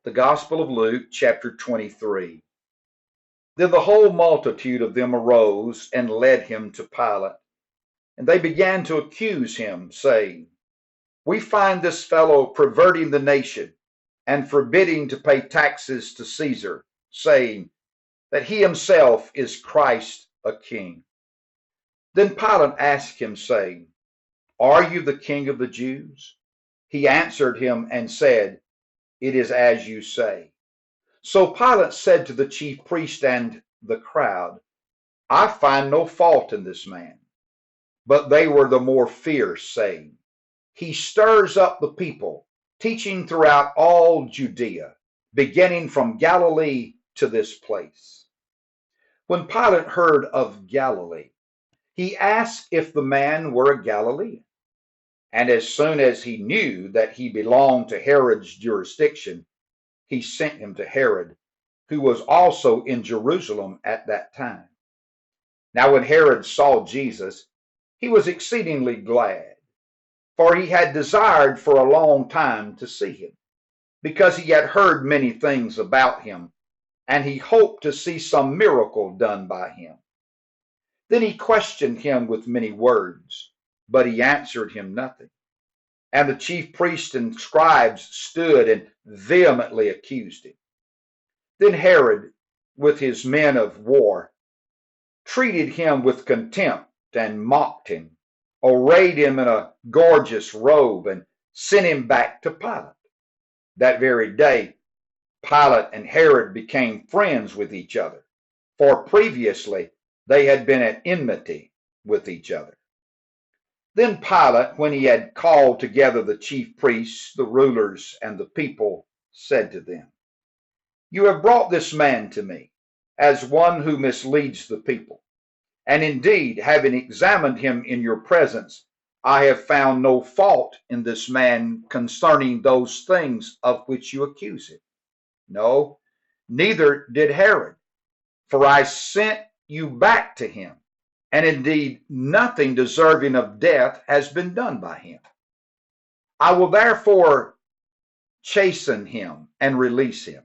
The Gospel of Luke, chapter 23. Then the whole multitude of them arose and led him to Pilate. And they began to accuse him, saying, We find this fellow perverting the nation and forbidding to pay taxes to Caesar, saying that he himself is Christ a king. Then Pilate asked him, saying, Are you the king of the Jews? He answered him and said, It is as you say. So Pilate said to the chief priest and the crowd, I find no fault in this man. But they were the more fierce, saying, He stirs up the people, teaching throughout all Judea, beginning from Galilee to this place. When Pilate heard of Galilee, he asked if the man were a Galilean. And as soon as he knew that he belonged to Herod's jurisdiction, he sent him to Herod, who was also in Jerusalem at that time. Now when Herod saw Jesus, he was exceedingly glad, for he had desired for a long time to see him, because he had heard many things about him, and he hoped to see some miracle done by him. Then he questioned him with many words, but he answered him nothing. And the chief priests and scribes stood and vehemently accused him. Then Herod, with his men of war, treated him with contempt and mocked him, arrayed him in a gorgeous robe, and sent him back to Pilate. That very day, Pilate and Herod became friends with each other, for previously they had been at enmity with each other. Then Pilate, when he had called together the chief priests, the rulers, and the people, said to them, You have brought this man to me as one who misleads the people. And indeed, having examined him in your presence, I have found no fault in this man concerning those things of which you accuse him. No, neither did Herod, for I sent you back to him, and indeed nothing deserving of death has been done by him. I will therefore chasten him and release him,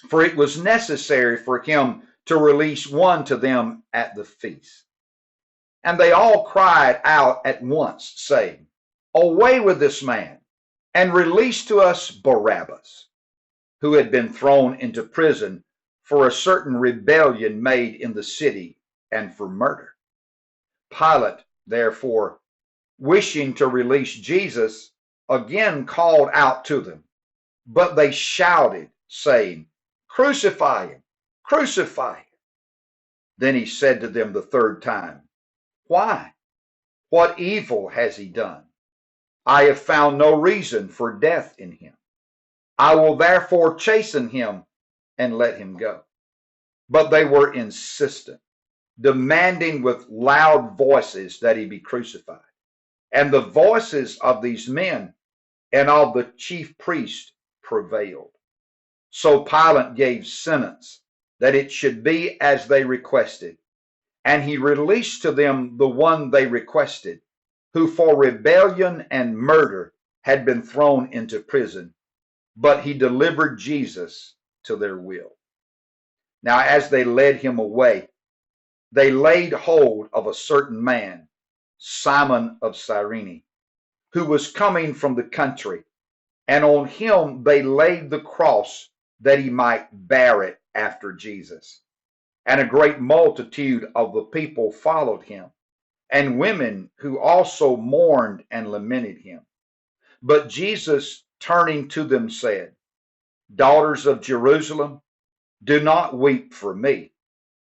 for it was necessary for him to release one to them at the feast. And they all cried out at once, saying, Away with this man, and release to us Barabbas, who had been thrown into prison for a certain rebellion made in the city and for murder. Pilate, therefore, wishing to release Jesus, again called out to them, but they shouted, saying, Crucify him! Crucify him! Then he said to them the third time, Why? What evil has he done? I have found no reason for death in him. I will therefore chasten him and let him go. But they were insistent, demanding with loud voices that he be crucified. And the voices of these men and of the chief priest prevailed. So Pilate gave sentence that it should be as they requested, and he released to them the one they requested, who for rebellion and murder had been thrown into prison, but he delivered Jesus to their will. Now as they led him away, they laid hold of a certain man, Simon of Cyrene, who was coming from the country, and on him they laid the cross that he might bear it after Jesus. And a great multitude of the people followed him, and women who also mourned and lamented him. But Jesus, turning to them, said, Daughters of Jerusalem, do not weep for me,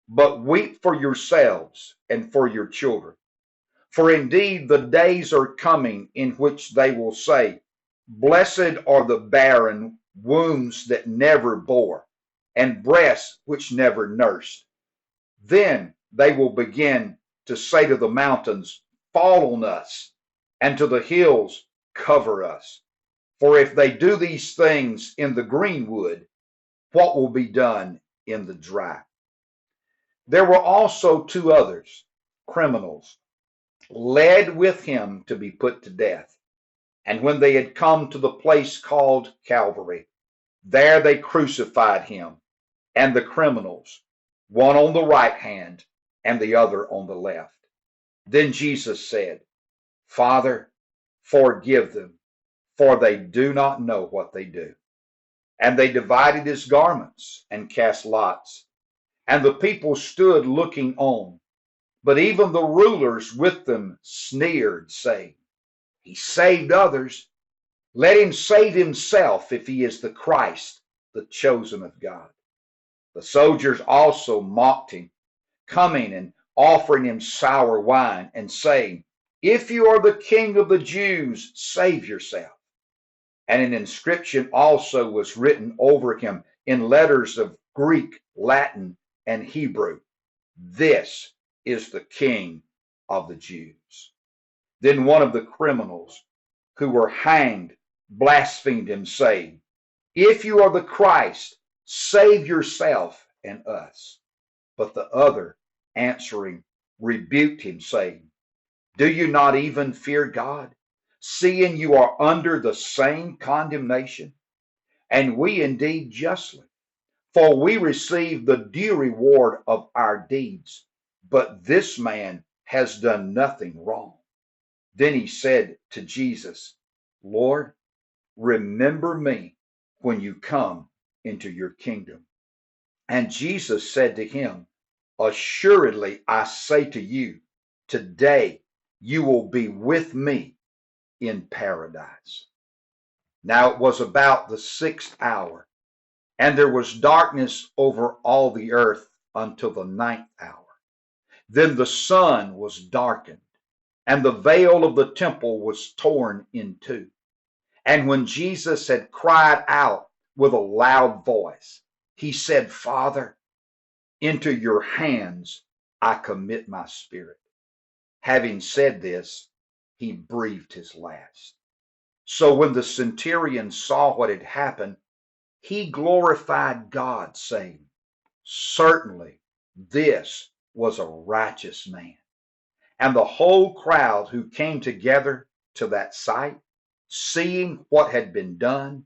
but weep for yourselves and for your children. For indeed the days are coming in which they will say, Blessed are the barren, wombs that never bore, and breasts which never nursed. Then they will begin to say to the mountains, Fall on us, and to the hills, cover us. For if they do these things in the green wood, what will be done in the dry? There were also two others, criminals, led with him to be put to death. And when they had come to the place called Calvary, There they crucified him and the criminals, one on the right hand and the other on the left. Then Jesus said, Father, forgive them, for they do not know what they do. And they divided his garments and cast lots. And the people stood looking on. But even the rulers with them sneered, saying, He saved others. Let him save himself if he is the Christ, the chosen of God. The soldiers also mocked him, coming and offering him sour wine, and saying, If you are the king of the Jews, save yourself. And an inscription also was written over him in letters of Greek, Latin, and Hebrew. This is the King of the Jews. Then one of the criminals who were hanged blasphemed him, saying, If you are the Christ, save yourself and us. But the other, answering, rebuked him, saying, Do you not even fear God, seeing you are under the same condemnation? And we indeed justly, for we receive the due reward of our deeds. But this man has done nothing wrong. Then he said to Jesus, Lord, remember me when you come into your kingdom. And Jesus said to him, Assuredly, I say to you, today you will be with me in paradise. Now it was about the 6th hour, and there was darkness over all the earth until the 9th hour. Then the sun was darkened, and the veil of the temple was torn in two. And when Jesus had cried out with a loud voice, he said, Father, into your hands I commit my spirit. Having said this, he breathed his last. So when the centurion saw what had happened, he glorified God, saying, Certainly this was a righteous man. And the whole crowd who came together to that sight, seeing what had been done,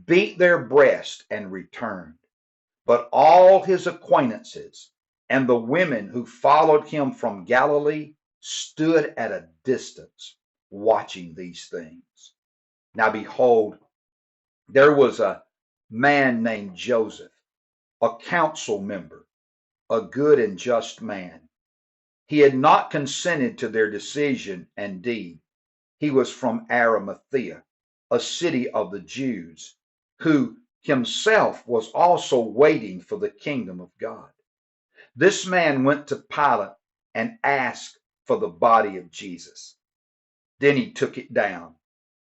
beat their breast and returned. But all his acquaintances and the women who followed him from Galilee stood at a distance watching these things. Now behold, there was a man named Joseph, a council member, a good and just man. He had not consented to their decision and deed. He was from Arimathea, a city of the Jews, who himself was also waiting for the kingdom of God. This man went to Pilate and asked for the body of Jesus. Then he took it down,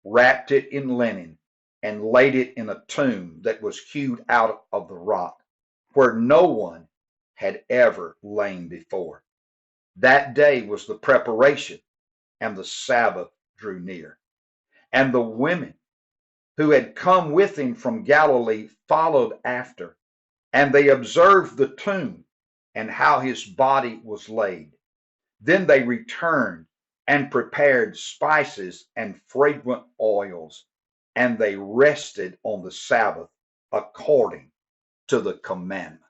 wrapped it in linen, and laid it in a tomb that was hewed out of the rock, where no one had ever lain before. That day was the preparation, and the Sabbath drew near. And the women who had come with him from Galilee followed after, and they observed the tomb and how his body was laid. Then they returned and prepared spices and fragrant oils, and they rested on the Sabbath according to the commandment.